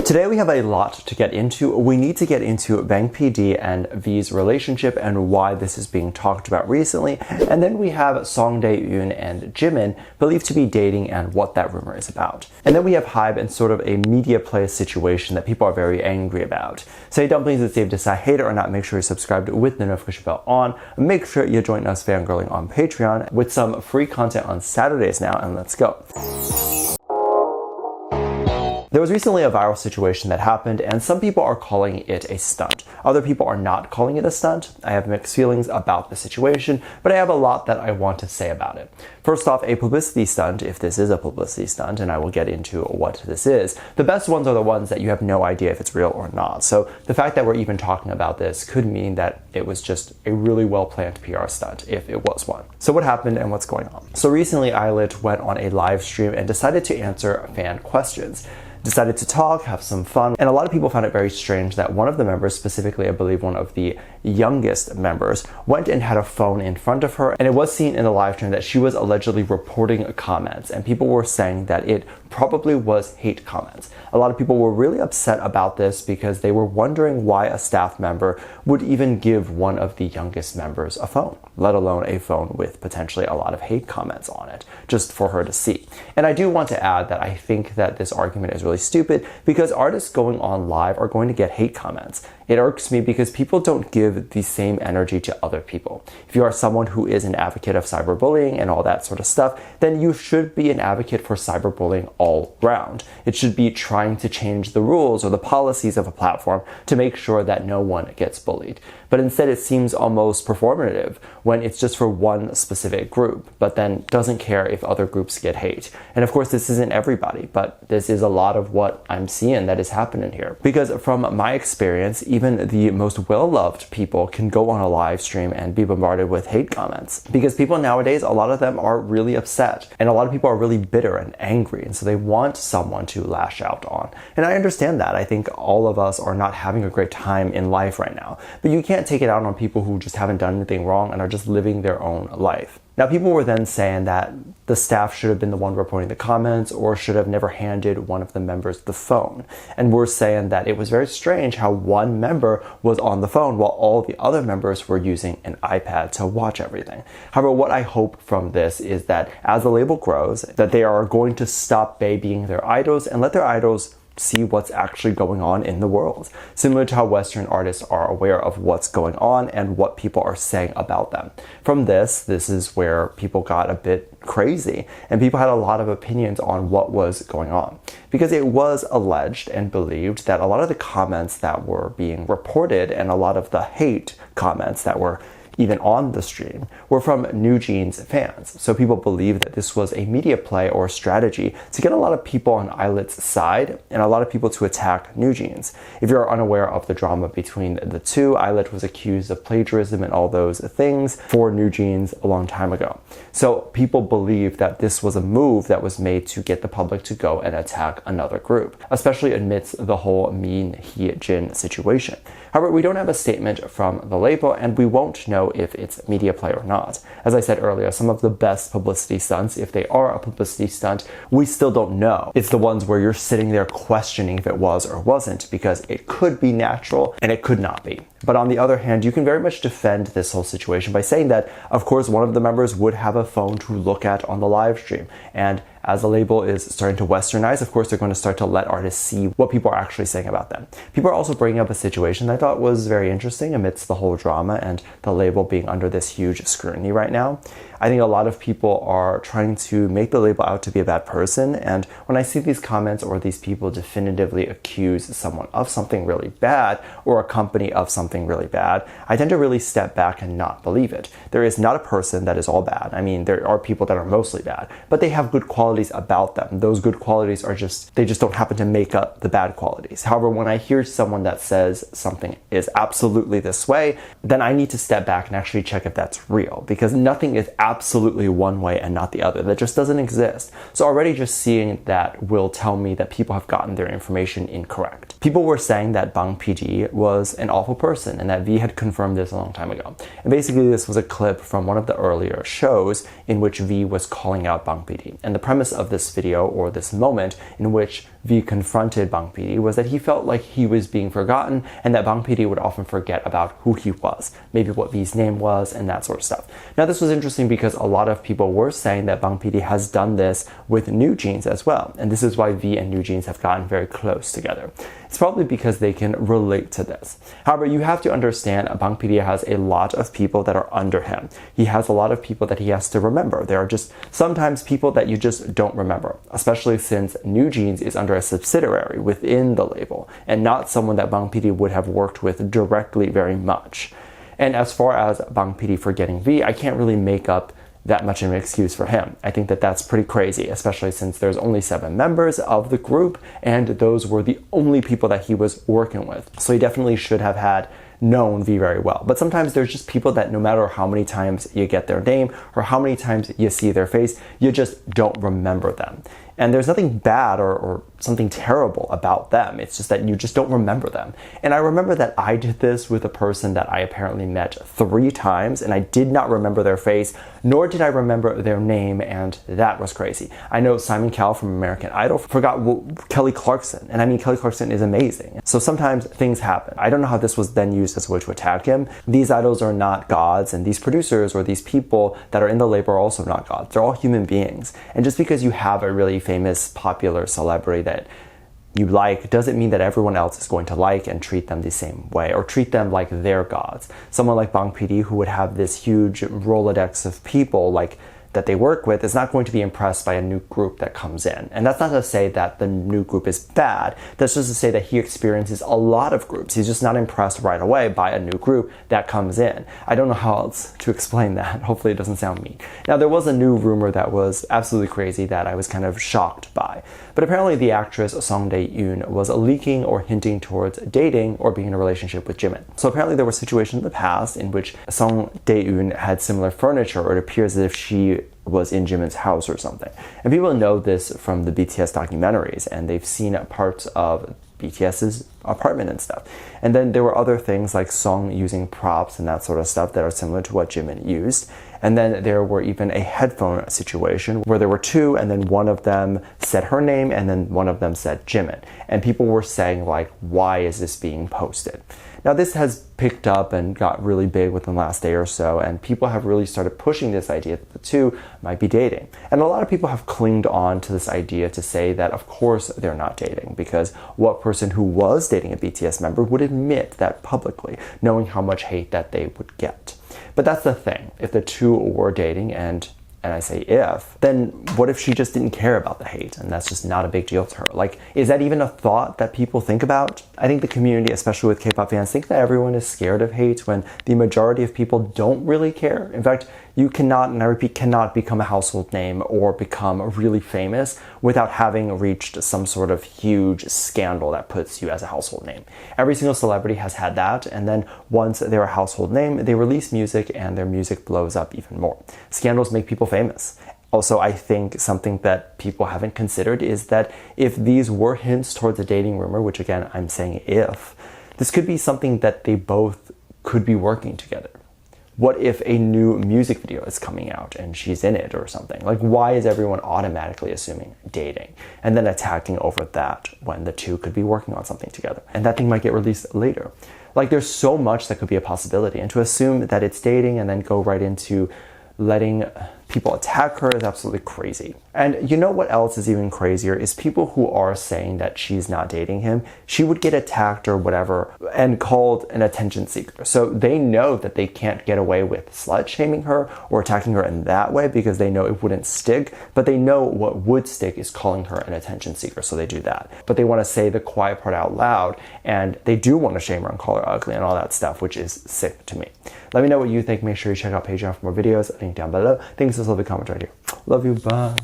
Today we have a lot to get into. We need to get into Bang PD and V's relationship and why this is being talked about recently. And then we have Song Dae-yoon and Jimin believed to be dating and what that rumor is about. And then we have HYBE and sort of a media play situation that people are very angry about. So hey Dumplings, it's safe to decide hate it or not. Make sure you're subscribed with the notification bell on. Make sure you join us fangirling on Patreon with some free content on Saturdays now, and let's go. There was recently a viral situation that happened, and some people are calling it a stunt. Other people are not calling it a stunt. I have mixed feelings about the situation, but I have a lot that I want to say about it. First off, a publicity stunt, if this is a publicity stunt, and I will get into what this is, the best ones are the ones that you have no idea if it's real or not. So the fact that we're even talking about this could mean that it was just a really well-planned PR stunt, if it was one. So what happened and what's going on? So recently, HYBE went on a live stream and decided to answer fan questions. Decided to talk, have some fun, and a lot of people found it very strange that one of the members, specifically I believe one of the youngest members, went and had a phone in front of her, and it was seen in the live stream that she was allegedly reporting comments, and people were saying that it probably was hate comments. A lot of people were really upset about this because they were wondering why a staff member would even give one of the youngest members a phone, let alone a phone with potentially a lot of hate comments on it, just for her to see. And I do want to add that I think that this argument is really stupid because artists going on live are going to get hate comments. It irks me because people don't give the same energy to other people. If you are someone who is an advocate of cyberbullying and all that sort of stuff, then you should be an advocate for cyberbullying all round. It should be trying to change the rules or the policies of a platform to make sure that no one gets bullied. But instead it seems almost performative when it's just for one specific group, but then doesn't care if other groups get hate. And of course this isn't everybody, but this is a lot of what I'm seeing that is happening here. Because from my experience, even the most well-loved people can go on a live stream and be bombarded with hate comments. Because people nowadays, a lot of them are really upset, and a lot of people are really bitter and angry, and so they want someone to lash out on. And I understand that. I think all of us are not having a great time in life right now, but you can't take it out on people who just haven't done anything wrong and are just living their own life. Now, people were then saying that the staff should have been the one reporting the comments or should have never handed one of the members the phone. And we're saying that it was very strange how one member was on the phone while all the other members were using an iPad to watch everything. However, what I hope from this is that as the label grows, that they are going to stop babying their idols and let their idols see what's actually going on in the world. Similar to how Western artists are aware of what's going on and what people are saying about them. From this is where people got a bit crazy and people had a lot of opinions on what was going on. Because it was alleged and believed that a lot of the comments that were being reported and a lot of the hate comments that were even on the stream, were from NewJeans fans. So people believe that this was a media play or strategy to get a lot of people on HYBE's side and a lot of people to attack NewJeans. If you're unaware of the drama between the two, HYBE was accused of plagiarism and all those things for NewJeans a long time ago. So people believe that this was a move that was made to get the public to go and attack another group, especially amidst the whole Min, Hee, Jin situation. However, we don't have a statement from the label and we won't know if it's media play or not. As I said earlier, some of the best publicity stunts, if they are a publicity stunt, we still don't know. It's the ones where you're sitting there questioning if it was or wasn't because it could be natural and it could not be. But on the other hand, you can very much defend this whole situation by saying that, of course, one of the members would have a phone to look at on the live stream. And as the label is starting to westernize, of course, they're going to start to let artists see what people are actually saying about them. People are also bringing up a situation that I thought was very interesting amidst the whole drama and the label being under this huge scrutiny right now. I think a lot of people are trying to make the label out to be a bad person, and when I see these comments or these people definitively accuse someone of something really bad or a company of something really bad, I tend to really step back and not believe it. There is not a person that is all bad. I mean, there are people that are mostly bad, but they have good qualities about them. Those good qualities are they just don't happen to make up the bad qualities. However, when I hear someone that says something is absolutely this way, then I need to step back and actually check if that's real, because nothing is absolutely one way and not the other. That just doesn't exist. So already just seeing that will tell me that people have gotten their information incorrect. People were saying that Bang PD was an awful person and that V had confirmed this a long time ago. And basically this was a clip from one of the earlier shows in which V was calling out Bang PD. And the premise of this video, or this moment in which V confronted Bang PD was that he felt like he was being forgotten and that Bang PD would often forget about who he was, maybe what V's name was, and that sort of stuff. Now, this was interesting because a lot of people were saying that Bang PD has done this with New Jeans as well, and this is why V and New Jeans have gotten very close together. It's probably because they can relate to this. However, you have to understand Bang PD has a lot of people that are under him. He has a lot of people that he has to remember. There are just sometimes people that you just don't remember, especially since New Jeans is under a subsidiary within the label and not someone that Bang PD would have worked with directly very much. And as far as Bang PD forgetting V, I can't really make up that much of an excuse for him. I think that that's pretty crazy, especially since there's only 7 members of the group and those were the only people that he was working with. So he definitely should have had known V very well. But sometimes there's just people that no matter how many times you get their name or how many times you see their face, you just don't remember them. And there's nothing bad or something terrible about them. It's just that you just don't remember them. And I remember that I did this with a person that I apparently met 3 times and I did not remember their face, nor did I remember their name, and that was crazy. I know Simon Cowell from American Idol forgot Kelly Clarkson, and I mean Kelly Clarkson is amazing. So sometimes things happen. I don't know how this was then used as a way to attack him. These idols are not gods, and these producers or these people that are in the label are also not gods. They're all human beings. And just because you have a really famous, popular celebrity that you like doesn't mean that everyone else is going to like and treat them the same way or treat them like they're gods. Someone like Bang PD, who would have this huge Rolodex of people like that they work with, is not going to be impressed by a new group that comes in. And that's not to say that the new group is bad. That's just to say that he experiences a lot of groups. He's just not impressed right away by a new group that comes in. I don't know how else to explain that. Hopefully it doesn't sound mean. Now, there was a new rumor that was absolutely crazy that I was kind of shocked by. But apparently the actress Song Dae-yoon was leaking or hinting towards dating or being in a relationship with Jimin. So apparently there were situations in the past in which Song Dae-yoon had similar furniture, or it appears as if she was in Jimin's house or something. And people know this from the BTS documentaries, and they've seen parts of BTS's apartment and stuff. And then there were other things like Song using props and that sort of stuff that are similar to what Jimin used. And then there were even a headphone situation where there were 2, and then one of them said her name and then one of them said Jimin. And people were saying like, why is this being posted? Now, this has picked up and got really big within the last day or so, and people have really started pushing this idea that the 2 might be dating. And a lot of people have clinged on to this idea to say that of course they're not dating, because what person who was dating a BTS member would admit that publicly, knowing how much hate that they would get. But that's the thing. If the 2 were dating, and I say if, then what if she just didn't care about the hate and that's just not a big deal to her? Like, is that even a thought that people think about? I think the community, especially with K-pop fans, think that everyone is scared of hate when the majority of people don't really care. In fact, you cannot, and I repeat, cannot become a household name or become really famous without having reached some sort of huge scandal that puts you as a household name. Every single celebrity has had that, and then once they're a household name, they release music and their music blows up even more. Scandals make people famous. Also, I think something that people haven't considered is that if these were hints towards a dating rumor, which again, I'm saying if, this could be something that they both could be working together. What if a new music video is coming out and she's in it or something? Like, why is everyone automatically assuming dating and then attacking over that when the 2 could be working on something together? And that thing might get released later. Like, there's so much that could be a possibility. And to assume that it's dating and then go right into letting people attack her is absolutely crazy. And you know what else is even crazier is people who are saying that she's not dating him. She would get attacked or whatever and called an attention seeker. So they know that they can't get away with slut shaming her or attacking her in that way because they know it wouldn't stick, but they know what would stick is calling her an attention seeker, so they do that. But they want to say the quiet part out loud, and they do want to shame her and call her ugly and all that stuff, which is sick to me. Let me know what you think. Make sure you check out Patreon for more videos. Link down below. Thanks for the comment right here. Love you. Bye.